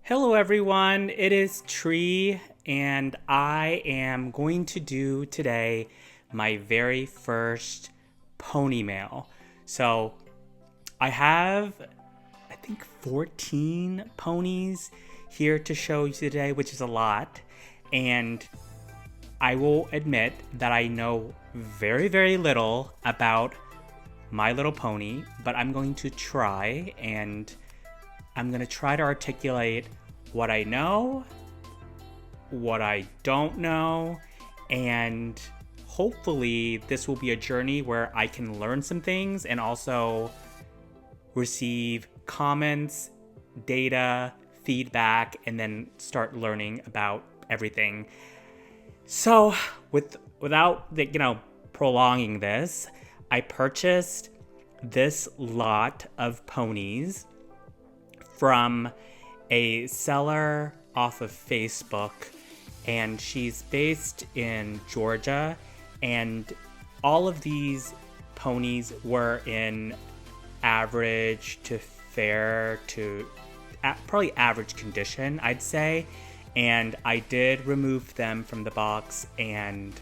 Hello everyone, it is Tree and I am going to do today my very first pony mail. So I have, I think 14 ponies here to show you today, which is a lot. And I will admit that I know very little about My Little Pony, but I'm going to try to articulate what I know, what I don't know, and hopefully this will be a journey where I can learn some things and also receive comments, data, feedback, and then start learning about everything. So, without prolonging this, I purchased this lot of ponies from a seller off of Facebook, and she's based in Georgia, and all of these ponies were in average to fair to probably average condition, I'd say. And I did remove them from the box and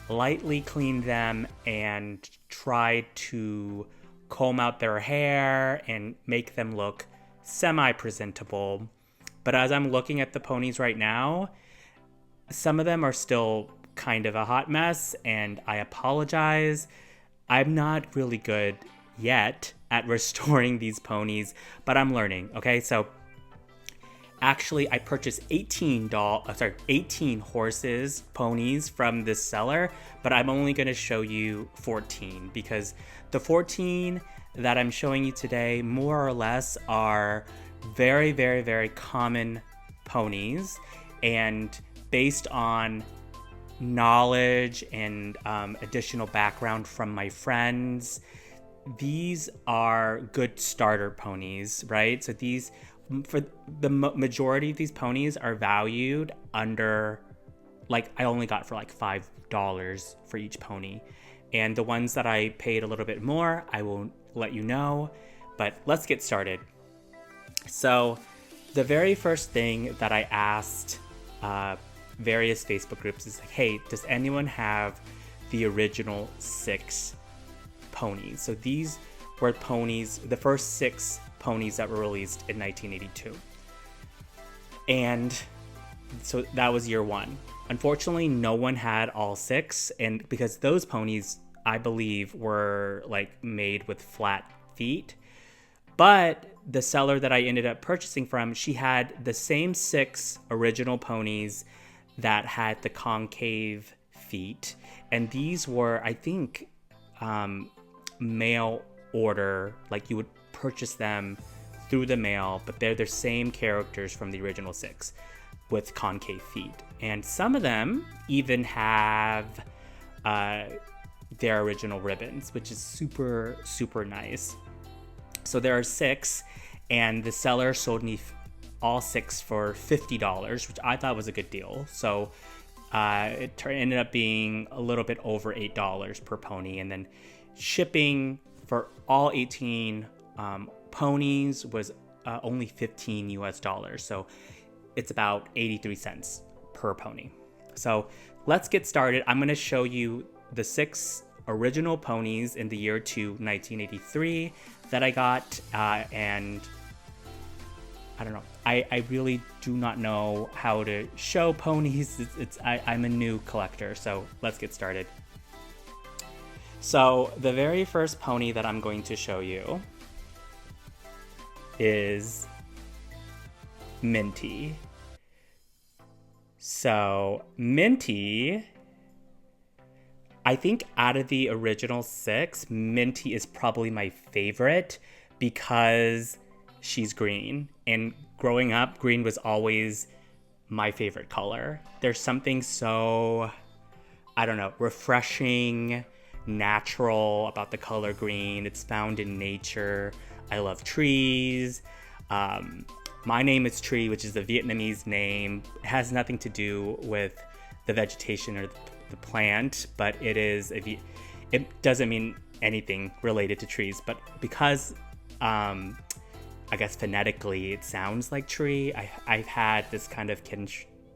lightly cleaned them and tried to comb out their hair and make them look semi-presentable. But as I'm looking at the ponies right now, some of them are still kind of a hot mess, and I apologize. I'm not really good yet at restoring these ponies, but I'm learning, okay? So actually I purchased 18 horses, ponies from this seller, but I'm only going to show you 14 because the 14 that I'm showing you today more or less are very common ponies, and based on knowledge and additional background from my friends, these are good starter ponies, right? So these, for the majority of these ponies, are valued under, like, I only got for like $5 for each pony. And the ones that I paid a little bit more, I will let you know. But let's get started. So the very first thing that I asked various Facebook groups is like, hey, does anyone have the original 6 ponies? So these were ponies, the first 6 ponies that were released in 1982. And so that was year 1. Unfortunately, no one had all 6, and because those ponies, I believe, were like made with flat feet. But the seller that I ended up purchasing from, she had the same 6 original ponies that had the concave feet. And these were, I think, mail order, like you would purchase them through the mail, but they're the same characters from the original 6 with concave feet. And some of them even have their original ribbons, which is super nice. So there are 6, and the seller sold me all 6 for $50, which I thought was a good deal. So it ended up being a little bit over $8 per pony, and then shipping for all 18 ponies was only $15 US. So it's about 83 cents per pony. So let's get started. I'm going to show you the 6 original ponies in the year 1983 that I got, and I don't know. I really do not know how to show ponies. I'm a new collector, so let's get started. So the very first pony that I'm going to show you is Minty. So Minty, I think out of the original 6, Minty is probably my favorite because she's green. And growing up, green was always my favorite color. There's something so, I don't know, refreshing, natural about the color green. It's found in nature. I love trees. My name is Tree, which is a Vietnamese name. It has nothing to do with the vegetation or the plant, but it doesn't mean anything related to trees. But because I guess phonetically it sounds like tree. I've had this kind of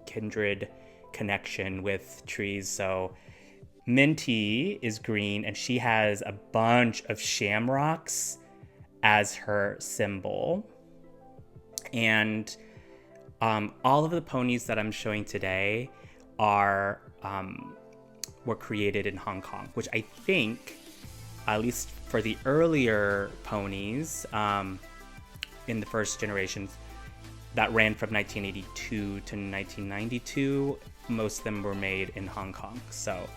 kindred connection with trees. So Minty is green, and she has a bunch of shamrocks as her symbol. And all of the ponies that I'm showing today were created in Hong Kong, which I think, at least for the earlier ponies in the first generations that ran from 1982 to 1992, most of them were made in Hong Kong. So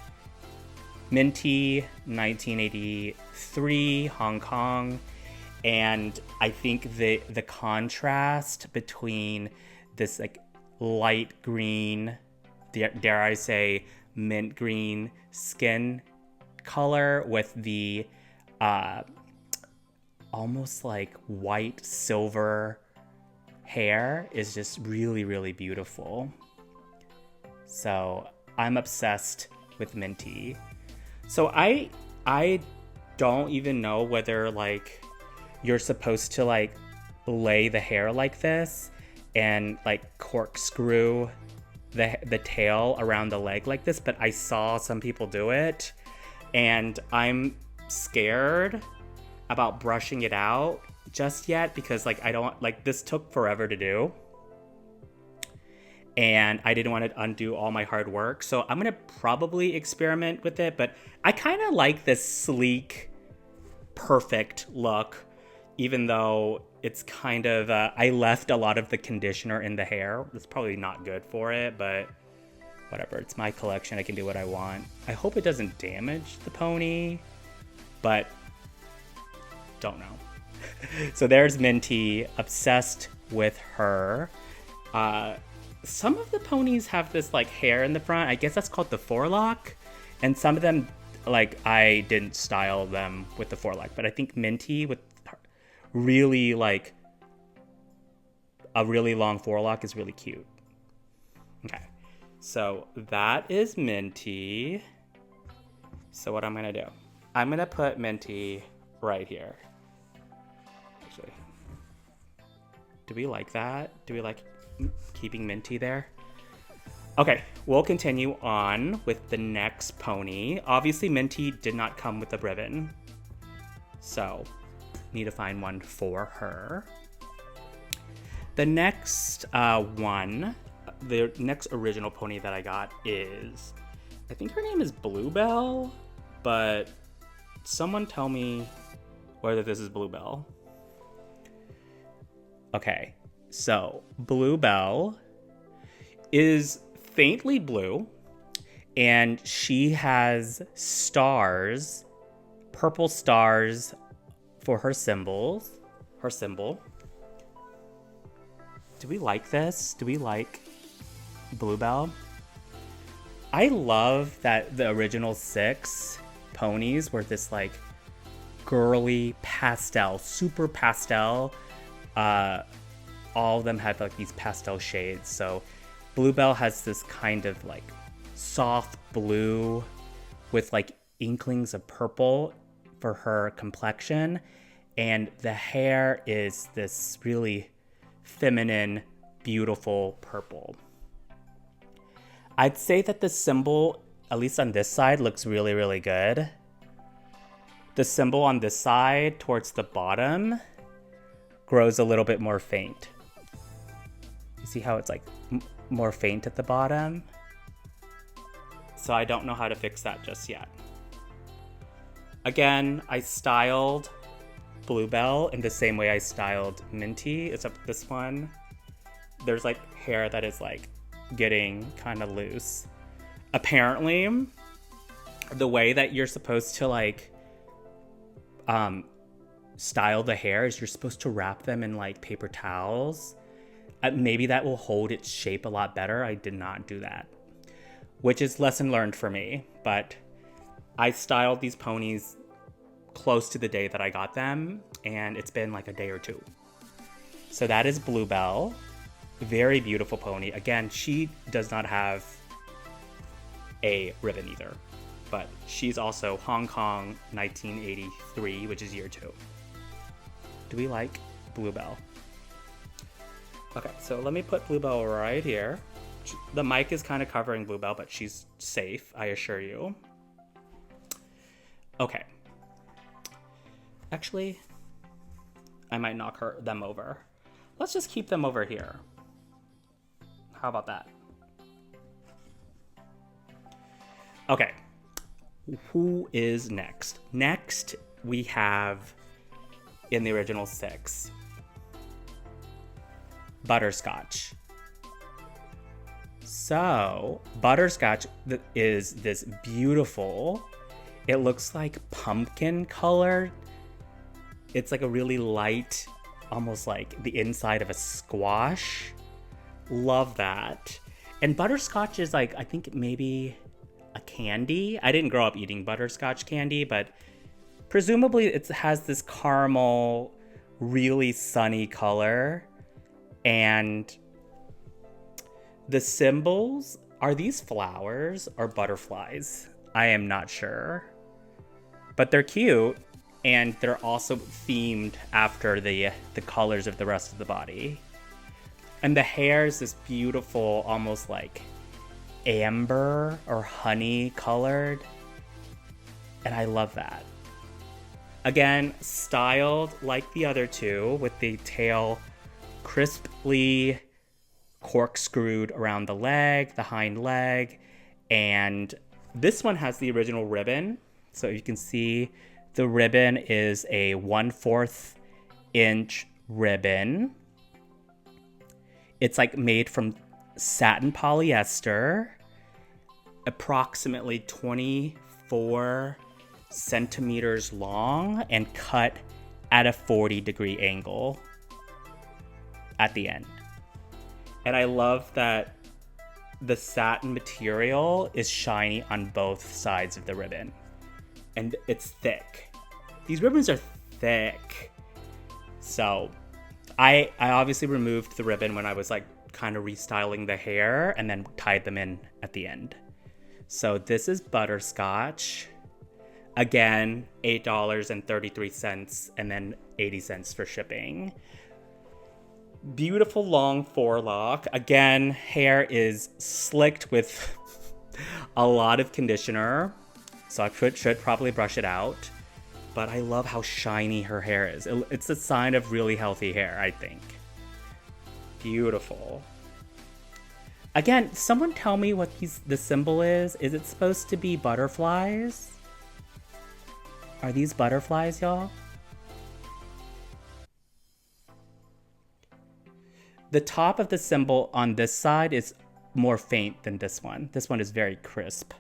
Minty, 1983, Hong Kong. And I think the contrast between this like light green, dare I say mint green skin color with the almost like white silver hair is just really, really beautiful. So I'm obsessed with Minty. So I don't even know whether like you're supposed to like lay the hair like this and like corkscrew the tail around the leg like this, but I saw some people do it and I'm scared about brushing it out just yet because like I don't like this took forever to do and I didn't want to undo all my hard work. So I'm gonna probably experiment with it, but I kind of like this sleek, perfect look, even though it's kind of, I left a lot of the conditioner in the hair. It's probably not good for it, but whatever. It's my collection. I can do what I want. I hope it doesn't damage the pony, but don't know. So there's Minty, obsessed with her. Some of the ponies have this like hair in the front. I guess that's called the forelock. And some of them, like I didn't style them with the forelock, but I think Minty with really like a really long forelock is really cute. Okay, so that is Minty. So what I'm gonna do, I'm gonna put Minty right here. Actually, do we like that? Do we like keeping Minty there? Okay, we'll continue on with the next pony. Obviously Minty did not come with a ribbon, so need to find one for her. The next the next original pony that I got is, I think her name is Bluebell, but someone tell me whether this is Bluebell. Okay, so Bluebell is faintly blue, and she has stars, purple stars for her symbol. Do we like this? Do we like Bluebell? I love that the original 6 ponies were this like girly pastel, super pastel. All of them had like these pastel shades. So Bluebell has this kind of like soft blue with like inklings of purple for her complexion, and the hair is this really feminine, beautiful purple. I'd say that the symbol, at least on this side, looks really, really good. The symbol on this side towards the bottom grows a little bit more faint. You see how it's like more faint at the bottom? So I don't know how to fix that just yet. Again, I styled Bluebell in the same way I styled Minty, except this one, there's like hair that is like getting kind of loose. Apparently, the way that you're supposed to like style the hair is you're supposed to wrap them in like paper towels. Maybe that will hold its shape a lot better. I did not do that, which is lesson learned for me, but I styled these ponies close to the day that I got them, and it's been like a day or two. So that is Bluebell. Very beautiful pony. Again, she does not have a ribbon either, but she's also Hong Kong 1983, which is year 2. Do we like Bluebell. Okay, so let me put Bluebell right here. The mic is kind of covering Bluebell, but she's safe, I assure you. Okay. Actually, I might knock them over. Let's just keep them over here. How about that? Okay. Who is next? Next, we have, in the original 6, Butterscotch. So, Butterscotch is this beautiful, it looks like pumpkin colored. It's like a really light, almost like the inside of a squash. Love that. And butterscotch is like, I think maybe a candy. I didn't grow up eating butterscotch candy, but presumably it has this caramel, really sunny color. And the symbols, are these flowers or butterflies? I am not sure. But they're cute, and they're also themed after the colors of the rest of the body. And the hair is this beautiful, almost like amber or honey colored. And I love that. Again, styled like the other two, with the tail crisply corkscrewed around the leg, the hind leg. And this one has the original ribbon. So you can see the ribbon is a 1/4 inch ribbon. It's like made from satin polyester, approximately 24 centimeters long, and cut at a 40-degree angle at the end. And I love that the satin material is shiny on both sides of the ribbon. And it's thick. These ribbons are thick. So I obviously removed the ribbon when I was like kind of restyling the hair and then tied them in at the end. So this is Butterscotch. Again, $8.33 and then 80 cents for shipping. Beautiful long forelock. Again, hair is slicked with a lot of conditioner. So I should probably brush it out. But I love how shiny her hair is. It's a sign of really healthy hair, I think. Beautiful. Again, someone tell me what the symbol is. Is it supposed to be butterflies? Are these butterflies, y'all? The top of the symbol on this side is more faint than this one. This one is very crisp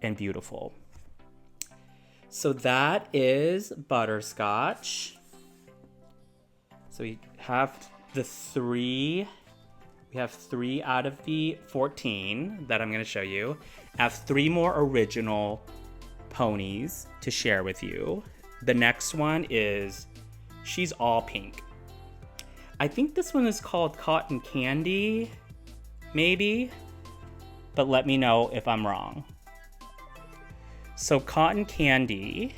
and beautiful. So that is Butterscotch. So we have the 3. We have 3 out of the 14 that I'm going to show you. I have 3 more original ponies to share with you. The next one is, she's all pink. I think this one is called Cotton Candy, maybe, but let me know if I'm wrong. So Cotton Candy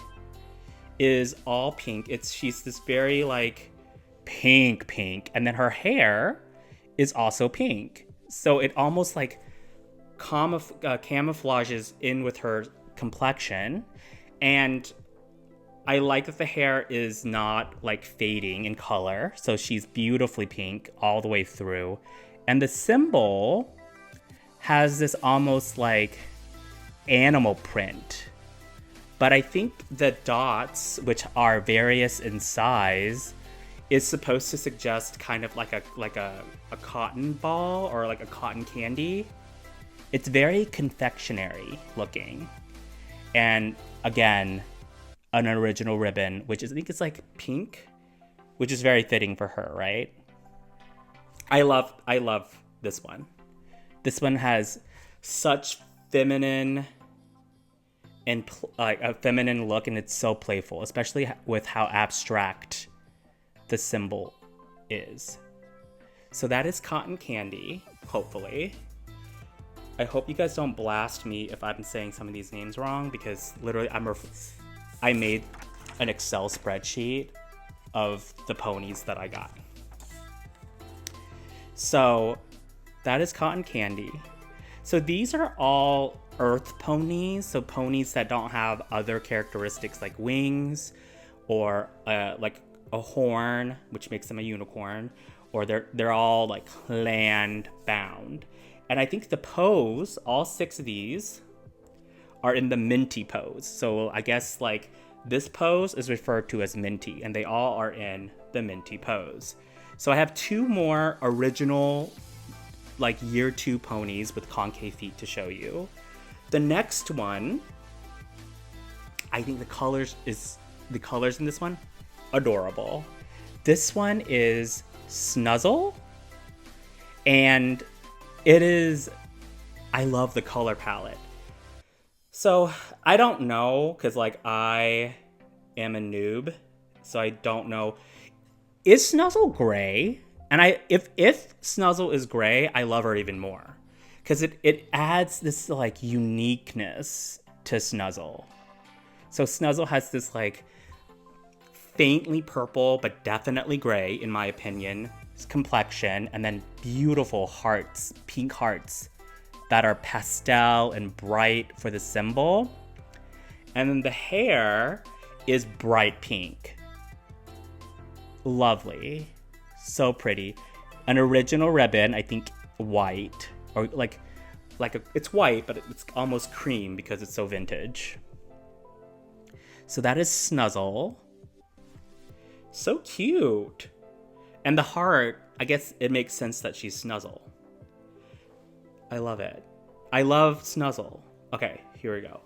is all pink. She's this very like pink, and then her hair is also pink. So it almost like camouflages in with her complexion. And I like that the hair is not like fading in color. So she's beautifully pink all the way through. And the symbol has this almost like animal print. But I think the dots, which are various in size, is supposed to suggest kind of like a cotton ball or like a cotton candy. It's very confectionery looking. And again, an original ribbon, which is, I think it's like pink, which is very fitting for her, right? I love this one. This one has such feminine and like a feminine look, and it's so playful, especially with how abstract the symbol is. So that is Cotton Candy, hopefully. I hope you guys don't blast me if I'm saying some of these names wrong, because literally I made an Excel spreadsheet of the ponies that I got. So that is Cotton Candy. So these are all earth ponies, so ponies that don't have other characteristics like wings or like a horn, which makes them a unicorn, or they're all like land bound. And I think the pose, all 6 of these are in the minty pose. So I guess like this pose is referred to as minty, and they all are in the minty pose. So I have 2 more original like year 2 ponies with concave feet to show you. The next one, I think the colors in this one, adorable. This one is Snuzzle, and I love the color palette. So I don't know, because like I am a noob, so I don't know. Is Snuzzle gray? And if Snuzzle is gray, I love her even more. Because it adds this like uniqueness to Snuzzle. So Snuzzle has this like faintly purple, but definitely gray, in my opinion, complexion, and then beautiful hearts, pink hearts that are pastel and bright for the symbol. And then the hair is bright pink. Lovely. So pretty. An original ribbon, I think white, or it's white, but it's almost cream because it's so vintage. So that is Snuzzle. So cute. And the heart, I guess it makes sense that she's Snuzzle. I love it. I love Snuzzle. Okay, here we go.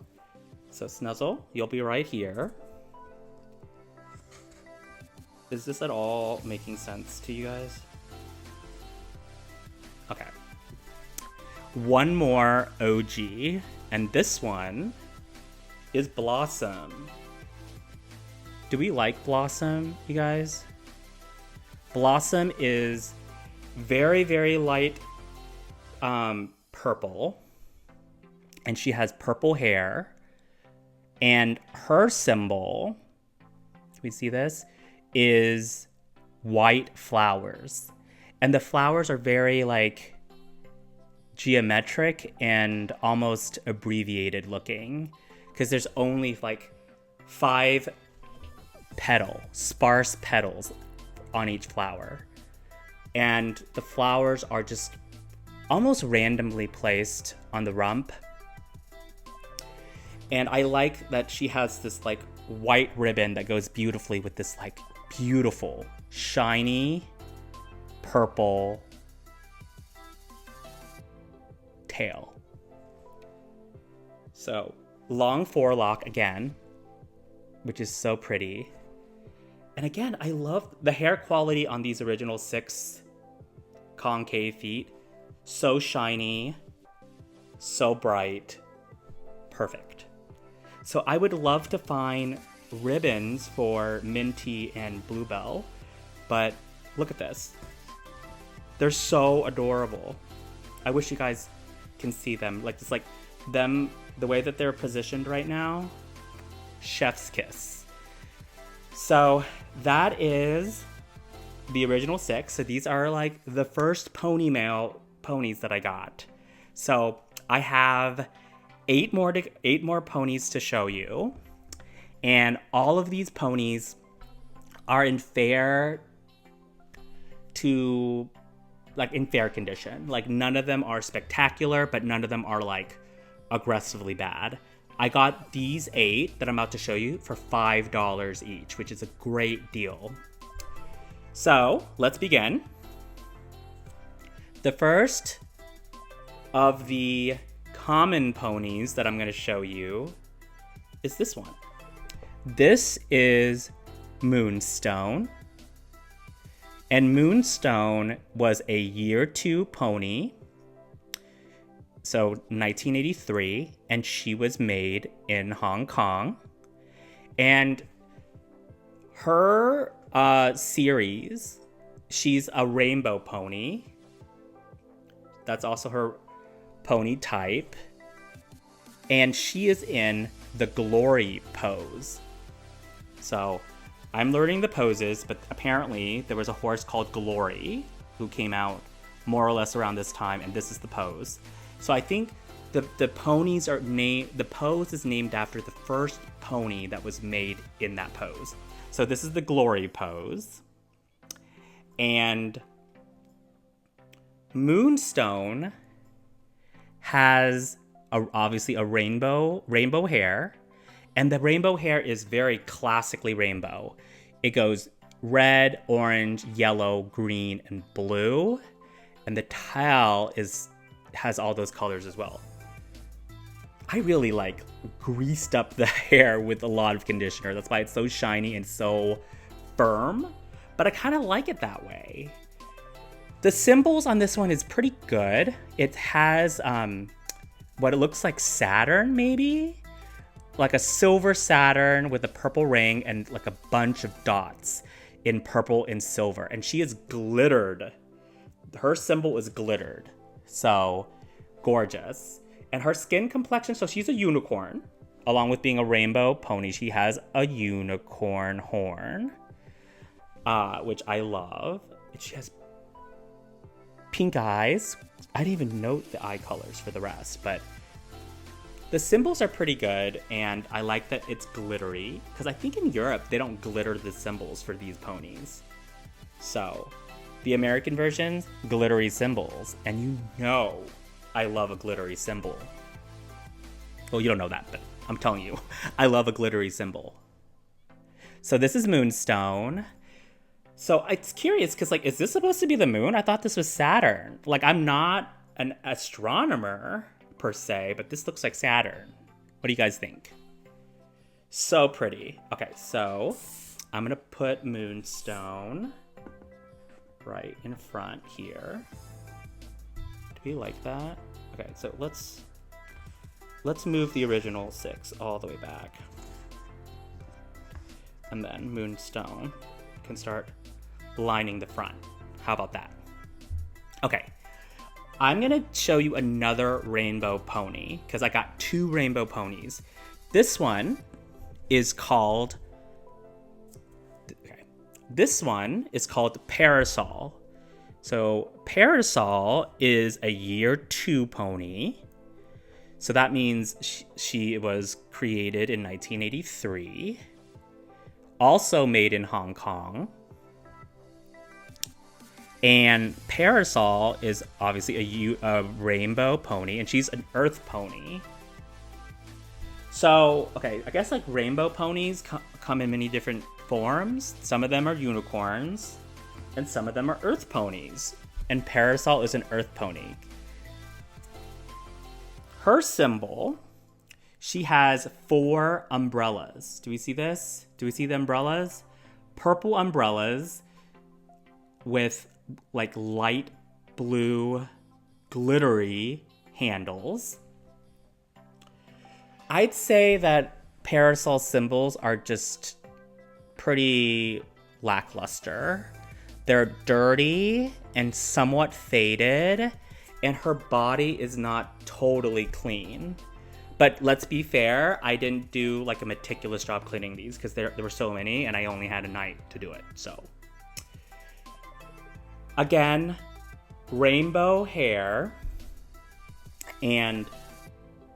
So Snuzzle, you'll be right here. Is this at all making sense to you guys? Okay. One more OG, and this one is Blossom. Do we like Blossom, you guys? Blossom is very, very light purple, and she has purple hair, and her symbol, can we see this, is white flowers. And the flowers are very like geometric and almost abbreviated looking, because there's only like 5 sparse petals on each flower. And the flowers are just almost randomly placed on the rump. And I like that she has this like white ribbon that goes beautifully with this like beautiful, shiny, purple tail. So long forelock again, which is so pretty. And again, I love the hair quality on these original 6 concave feet. So shiny, so bright, perfect. So I would love to find ribbons for Minty and Bluebell, but look at this. They're so adorable. I wish you guys can see them. Like, it's like them, the way that they're positioned right now, chef's kiss. So that is the original 6. So these are like the first PONYMAIL ponies that I got. So I have 8 more ponies to show you. And all of these ponies are in fair condition. Like, none of them are spectacular, but none of them are like aggressively bad. I got these 8 that I'm about to show you for $5 each, which is a great deal. So let's begin. The first of the common ponies that I'm going to show you is this one. This is Moonstone. And Moonstone was a year 2 pony. So 1983, and she was made in Hong Kong. And her series, she's a rainbow pony. That's also her pony type. And she is in the glory pose. So I'm learning the poses, but apparently there was a horse called Glory who came out more or less around this time, and this is the pose. So I think the ponies are named, the pose is named after the first pony that was made in that pose. So this is the Glory pose. And Moonstone has obviously a rainbow hair, and the rainbow hair is very classically rainbow. It goes red, orange, yellow, green, and blue, and the tail has all those colors as well. I really like greased up the hair with a lot of conditioner. That's why it's so shiny and so firm, but I kind of like it that way. The symbols on this one is pretty good. It has what it looks like Saturn, maybe? Like a silver Saturn with a purple ring and like a bunch of dots in purple and silver. And she is glittered. Her symbol is glittered. So gorgeous. And her skin complexion, so she's a unicorn. Along with being a rainbow pony, she has a unicorn horn, which I love. And she has pink eyes. I didn't even note the eye colors for the rest, but the symbols are pretty good, and I like that it's glittery, because I think in Europe they don't glitter the symbols for these ponies. So the American versions, glittery symbols, and you know I love a glittery symbol. Well, you don't know that, but I'm telling you, I love a glittery symbol. So this is Moonstone. So it's curious, because like, is this supposed to be the moon? I thought this was Saturn. Like, I'm not an astronomer per se, but this looks like Saturn. What do you guys think? So pretty. Okay, so I'm gonna put Moonstone right in front here. Do we like that? Okay, so let's move the original 6 all the way back. And then Moonstone can start lining the front. How about that? Okay, I'm gonna show you another rainbow pony because I got 2 rainbow ponies. This one is called, this one is called Parasol. So Parasol is a year 2 pony. So that means she was created in 1983. Also made in Hong Kong. And Parasol is obviously a rainbow pony, and she's an earth pony. So, okay, I guess like rainbow ponies come in many different forms. Some of them are unicorns, and some of them are earth ponies. And Parasol is an earth pony. Her symbol, she has 4 umbrellas. Do we see this? Do we see the umbrellas? Purple umbrellas with like light blue glittery handles. I'd say that Parasol symbols are just pretty lackluster. They're dirty and somewhat faded, and her body is not totally clean. But let's be fair, I didn't do like a meticulous job cleaning these because there were so many and I only had a night to do it, so. Again, rainbow hair, and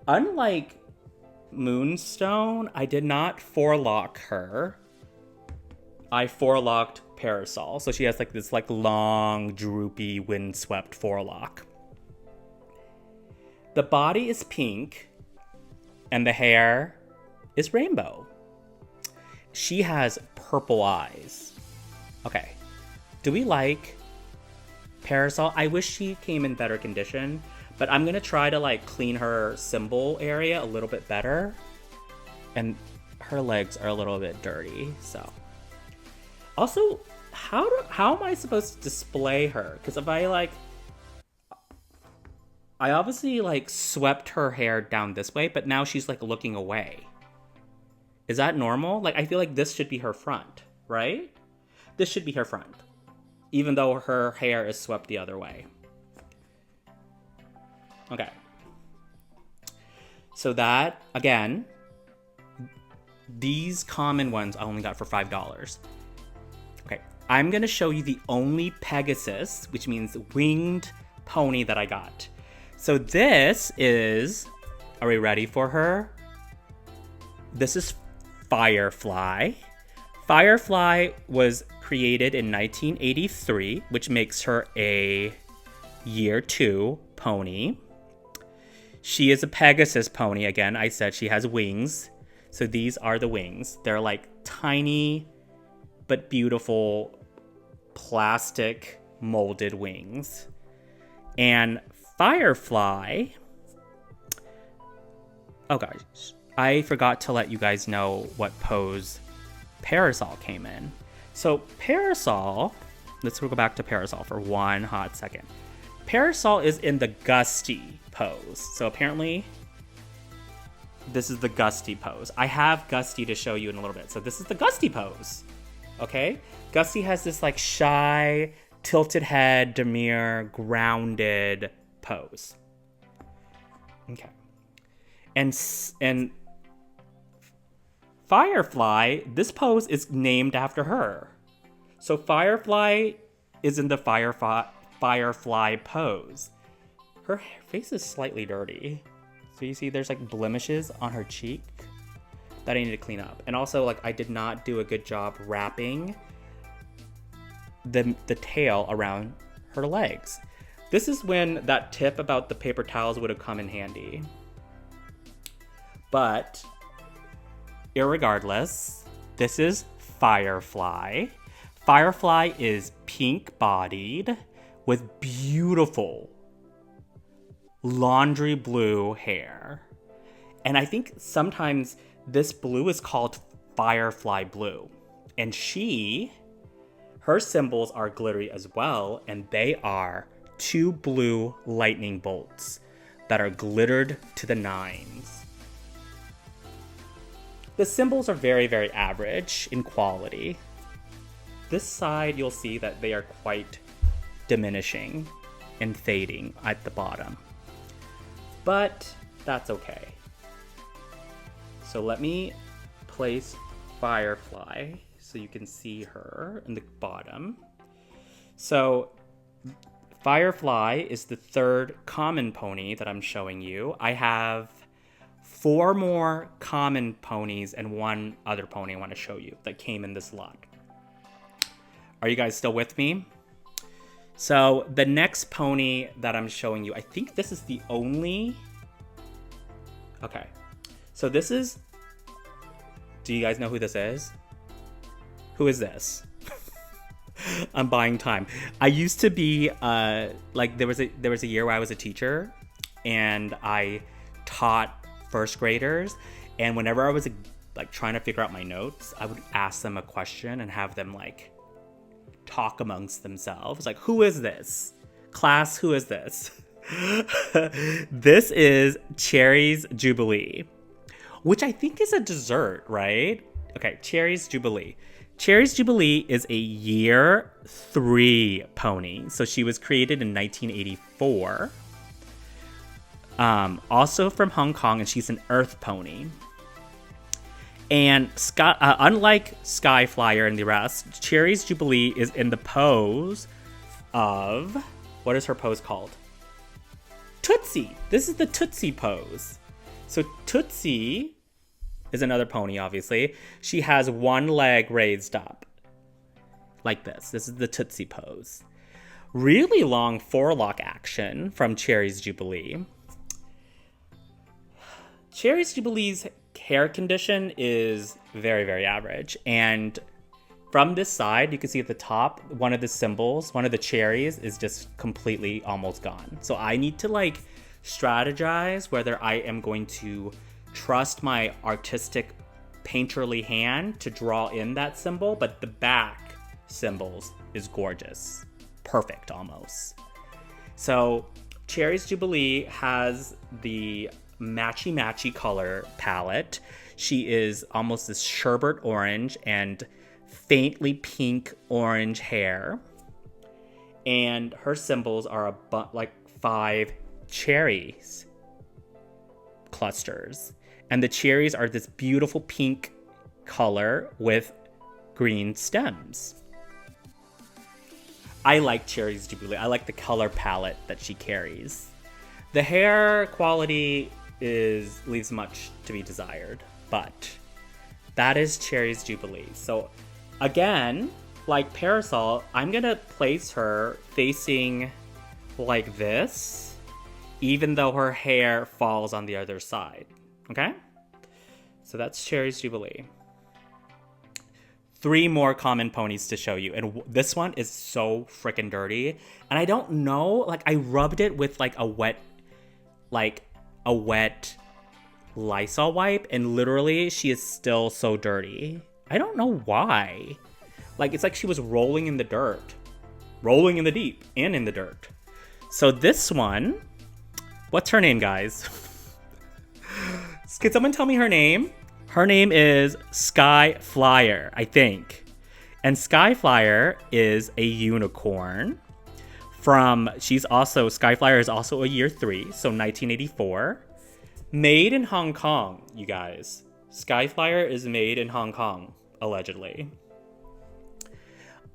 unlike Moonstone, I did not forelock her. I forelocked Parasol, so she has like this like long, droopy, windswept forelock. The body is pink, and the hair is rainbow. She has purple eyes. Okay, do we like Parasol? I wish she came in better condition, but I'm gonna try to like clean her symbol area a little bit better. And her legs are a little bit dirty, so. Also, how am I supposed to display her? Because if I obviously like swept her hair down this way, but now she's like looking away. Is that normal? Like, I feel like this should be her front, right? This should be her front, even though her hair is swept the other way. Okay. So that, again, These common ones I only got for $5. Okay, I'm gonna show you the only Pegasus, which means winged pony that I got. So this is, are we ready for her? This is Firefly. Firefly was created in 1983, which makes her a year 2 pony. She is a Pegasus pony. Again, I said she has wings. So these are the wings. They're like tiny but beautiful plastic molded wings. And Firefly, oh gosh, I forgot to let you guys know what pose Parasol came in. So Parasol, let's go back to Parasol for one hot second. Parasol is in the Gusty pose. So apparently this is the Gusty pose. I have Gusty to show you in a little bit. So this is the Gusty pose. Okay? Gusty has this like shy, tilted head, demure, grounded pose. Okay. And Firefly, this pose is named after her. So Firefly is in the Firefly pose. Her face is slightly dirty. So you see there's like blemishes on her cheek that I need to clean up. And also like I did not do a good job wrapping the tail around her legs. This is when that tip about the paper towels would have come in handy. But irregardless, this is Firefly. Firefly is pink-bodied with beautiful laundry blue hair. And I think sometimes this blue is called Firefly blue. And her symbols are glittery as well, and they are 2 blue lightning bolts that are glittered to the nines. The symbols are very, very average in quality. This side, you'll see that they are quite diminishing and fading at the bottom. But that's okay. So let me place Firefly so you can see her in the bottom. So Firefly is the 3rd common pony that I'm showing you. I have 4 more common ponies and 1 other pony I want to show you that came in this lot. Are you guys still with me? So the next pony that I'm showing you, I think this is the only... Okay. So this is... Do you guys know who this is? Who is this? I'm buying time. I used to be like there was a year where I was a teacher and I taught first graders, and whenever I was like trying to figure out my notes, I would ask them a question and have them like talk amongst themselves. Like, who is this? Class, who is this? This is Cherry's Jubilee, which I think is a dessert, right? Okay, Cherry's Jubilee. Cherry's Jubilee is a year 3 pony. So she was created in 1984. Also from Hong Kong, and she's an earth pony. And unlike Skyflyer and the rest, Cherry's Jubilee is in the pose of... What is her pose called? Tootsie. This is the Tootsie pose. So Tootsie is another pony, obviously. She has 1 leg raised up. Like this. This is the Tootsie pose. Really long forelock action from Cherry's Jubilee. Cherry's Jubilee's hair condition is very, very average. And from this side, you can see at the top, one of the symbols, one of the cherries is just completely almost gone. So I need to like strategize whether I am going to trust my artistic painterly hand to draw in that symbol, but the back symbols is gorgeous. Perfect almost. So Cherry's Jubilee has the matchy color palette. She is almost this sherbet orange and faintly pink orange hair. And her symbols are like 5 cherries clusters. And the cherries are this beautiful pink color with green stems. I like Cherry's Jubilee. I like the color palette that she carries. The hair quality leaves much to be desired, but that is Cherry's Jubilee. So again, like Parasol, I'm gonna place her facing like this, even though her hair falls on the other side, okay? So that's Cherry's Jubilee. 3 more common ponies to show you, and this one is so freaking dirty, and I don't know, like I rubbed it with like a wet Lysol wipe, and literally she is still so dirty. I don't know why. Like, it's like she was rolling in the dirt. Rolling in the deep and in the dirt. So this one, what's her name, guys? Can someone tell me her name? Her name is Sky Flyer, I think. And Sky Flyer is a unicorn Sky Flyer is also a year 3, so 1984. Made in Hong Kong, you guys. Sky Flyer is made in Hong Kong, allegedly.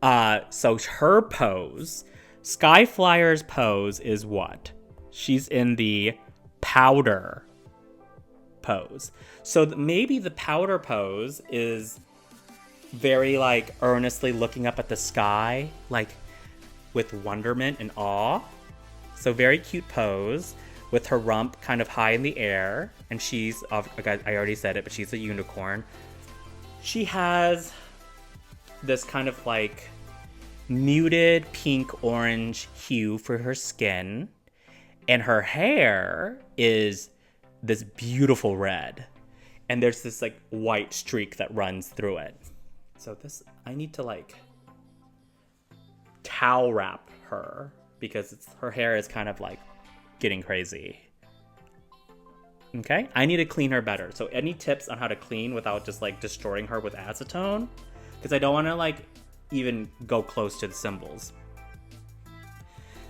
So her pose, Sky Flyer's pose is what? She's in the powder pose. So maybe the powder pose is very like earnestly looking up at the sky, like with wonderment and awe. So very cute pose with her rump kind of high in the air. And she's, I already said it, but she's a unicorn. She has this kind of like muted pink orange hue for her skin. And her hair is this beautiful red. And there's this like white streak that runs through it. So I need to like towel wrap her because her hair is kind of like getting crazy. Okay, I need to clean her better. So any tips on how to clean without just like destroying her with acetone? Because I don't want to like even go close to the symbols.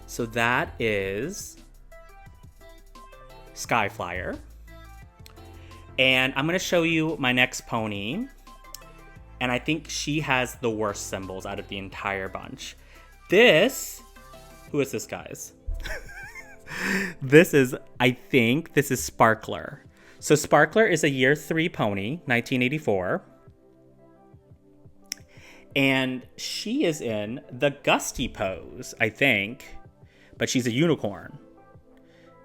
So that is Sky Flyer. And I'm going to show you my next pony. And I think she has the worst symbols out of the entire bunch. Who is this, guys? I think this is Sparkler. So Sparkler is a year 3 pony, 1984. And she is in the Gusty pose, I think. But she's a unicorn.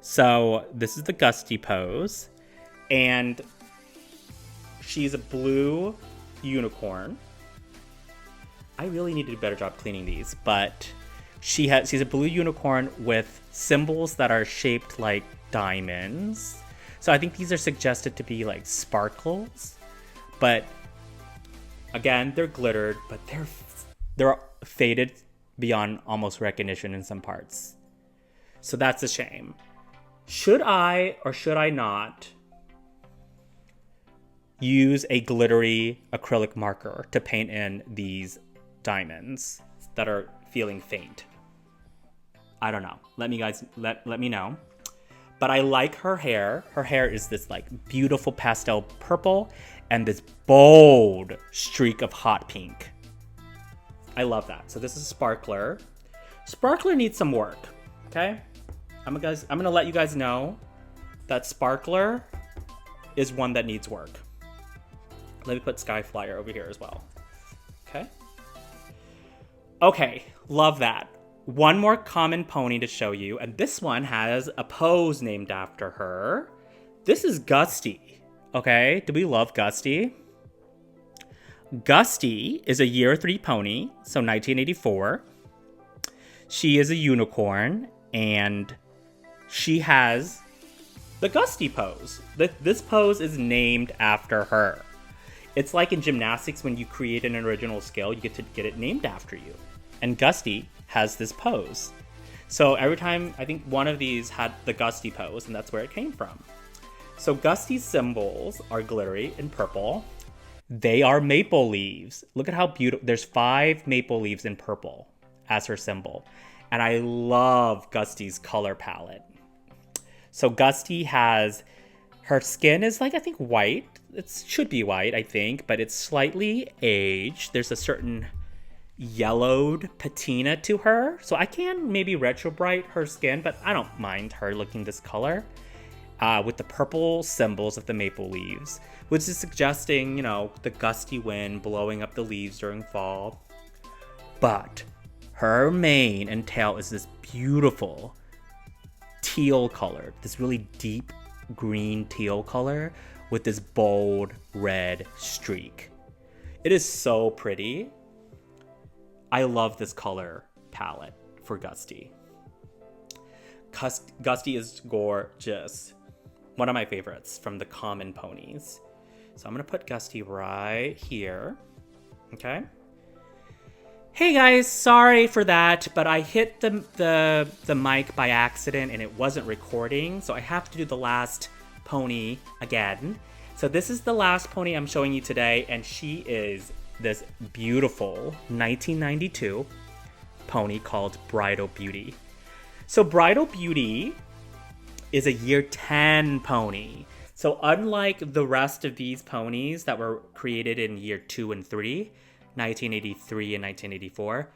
So this is the Gusty pose. And she's a blue unicorn. I really need to do a better job cleaning these, but she's a blue unicorn with symbols that are shaped like diamonds. So I think these are suggested to be like sparkles, but again, they're glittered, but they're faded beyond almost recognition in some parts. So that's a shame. Should I or should I not use a glittery acrylic marker to paint in these diamonds that are feeling faint? I don't know. Let me know. But I like her hair. Her hair is this like beautiful pastel purple and this bold streak of hot pink. I love that. So this is Sparkler. Sparkler needs some work. Okay? I'm gonna let you guys know that Sparkler is one that needs work. Let me put Sky Flyer over here as well. Okay, love that. One more common pony to show you, and this one has a pose named after her. This is Gusty, okay? Do we love Gusty? Gusty is a year 3 pony, so 1984. She is a unicorn, and she has the Gusty pose. This pose is named after her. It's like in gymnastics when you create an original skill, you get to get it named after you. And Gusty has this pose. So every time, I think one of these had the Gusty pose, and that's where it came from. So Gusty's symbols are glittery and purple. They are maple leaves. Look at how beautiful. There's 5 maple leaves in purple as her symbol. And I love Gusty's color palette. So Gusty has Her skin is like, I think, white. It should be white, I think, but it's slightly aged. There's a certain yellowed patina to her. So I can maybe retro bright her skin, but I don't mind her looking this color. With the purple symbols of the maple leaves, which is suggesting, you know, the gusty wind blowing up the leaves during fall. But her mane and tail is this beautiful teal color, this really deep green teal color with this bold red streak. It is so pretty. I love this color palette for Gusty. Gusty is gorgeous. One of my favorites from the common ponies. So I'm gonna put Gusty right here. Okay. Hey guys, sorry for that, but I hit the mic by accident and it wasn't recording, so I have to do the last pony again. So this is the last pony I'm showing you today, and she is this beautiful 1992 pony called Bridal Beauty. So Bridal Beauty is a year 10 pony. So unlike the rest of these ponies that were created in year 2 and 3, 1983 and 1984,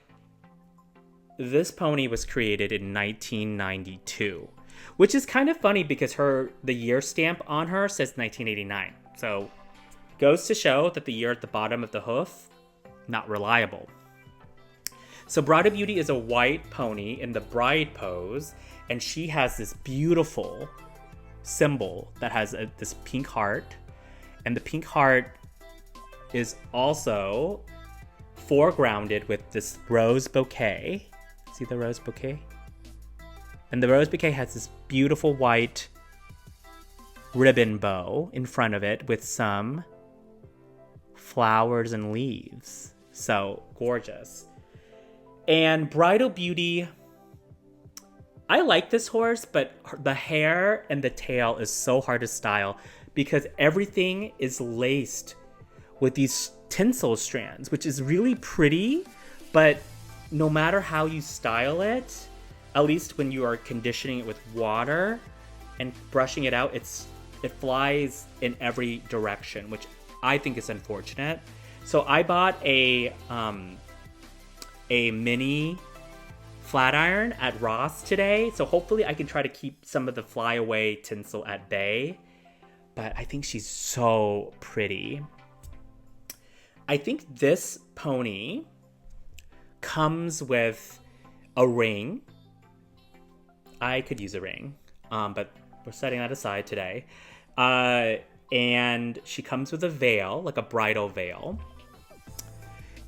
this pony was created in 1992, which is kind of funny because the year stamp on her says 1989. So goes to show that the year at the bottom of the hoof, not reliable. So Bridal Beauty is a white pony in the bride pose, and she has this beautiful symbol that has this pink heart. And the pink heart is also foregrounded with this rose bouquet. See the rose bouquet? And the rose bouquet has this beautiful white ribbon bow in front of it with some flowers and leaves. So gorgeous. And Bridal Beauty, I like this horse, but the hair and the tail is so hard to style because everything is laced with these tinsel strands, which is really pretty, but no matter how you style it, at least when you are conditioning it with water and brushing it out, it flies in every direction, which I think is unfortunate. So I bought a mini flat iron at Ross today, so hopefully I can try to keep some of the flyaway tinsel at bay. But I think she's so pretty. I think this pony comes with a ring. I could use a ring, but we're setting that aside today. And she comes with a veil, like a bridal veil.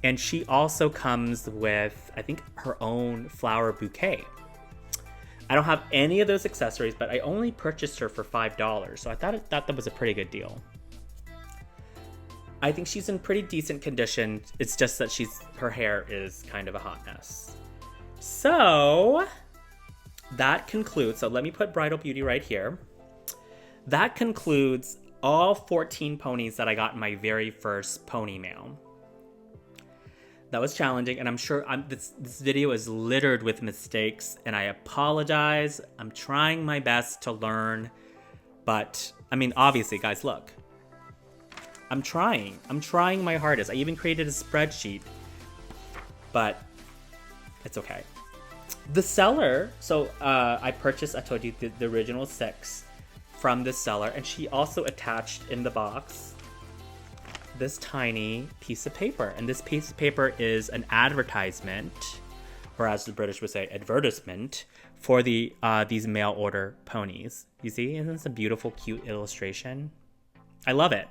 And she also comes with, I think, her own flower bouquet. I don't have any of those accessories, but I only purchased her for $5, so I thought that was a pretty good deal. I think she's in pretty decent condition. It's just that her hair is kind of a hot mess. So that concludes, so let me put Bridal Beauty right here. That concludes all 14 ponies that I got in my very first pony mail. That was challenging, and I'm sure this video is littered with mistakes, and I apologize. I'm trying my best to learn, but, I mean, obviously, guys, look. I'm trying my hardest. I even created a spreadsheet, but it's okay. The seller, so I purchased, I told you, the original 6 from this seller, and she also attached in the box this tiny piece of paper. And this piece of paper is an advertisement, or as the British would say, advertisement, for these mail order ponies. You see, isn't this a beautiful, cute illustration? I love it.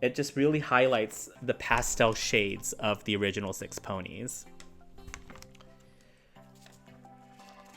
It just really highlights the pastel shades of the original 6 ponies.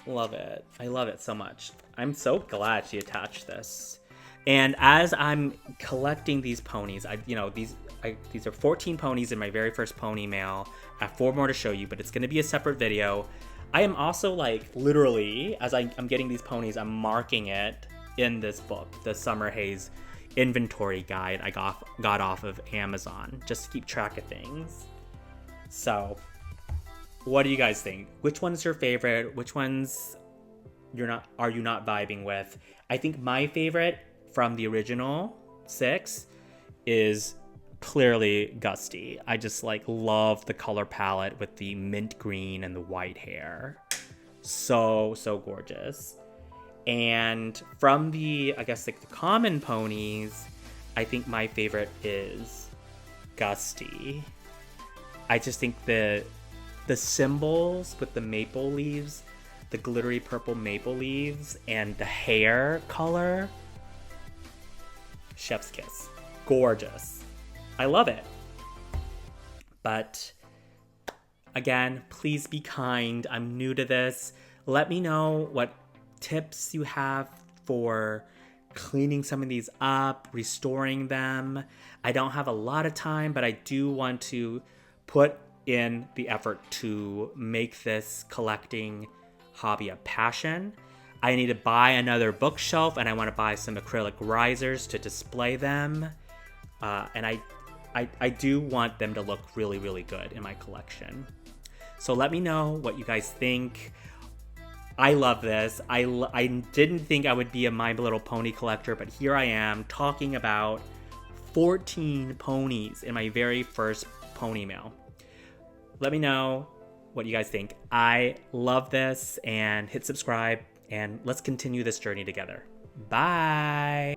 Love it. I love it so much. I'm so glad she attached this. And as I'm collecting these ponies, these are 14 ponies in my very first pony mail. I have 4 more to show you, but it's going to be a separate video. I am also, like, literally, as I'm getting these ponies, I'm marking it in this book, the Summer Haze inventory guide I got off of Amazon, just to keep track of things. So, what do you guys think? Which one's your favorite? Which ones are you not vibing with? I think my favorite from the original 6 is clearly Gusty. I just like love the color palette with the mint green and the white hair. So gorgeous. And from the, I guess, like the common ponies, I think my favorite is Gusty. I just think the symbols with the maple leaves, the glittery purple maple leaves, and the hair color, chef's kiss. Gorgeous. I love it. But again, please be kind. I'm new to this. Let me know what tips you have for cleaning some of these up, restoring them. I don't have a lot of time, but I do want to put in the effort to make this collecting hobby a passion. I need to buy another bookshelf, and I want to buy some acrylic risers to display them. And I do want them to look really, really good in my collection. So let me know what you guys think. I love this. I didn't think I would be a My Little Pony collector, but here I am talking about 14 ponies in my very first PONYMAIL. Let me know what you guys think. I love this, and hit subscribe, and let's continue this journey together. Bye!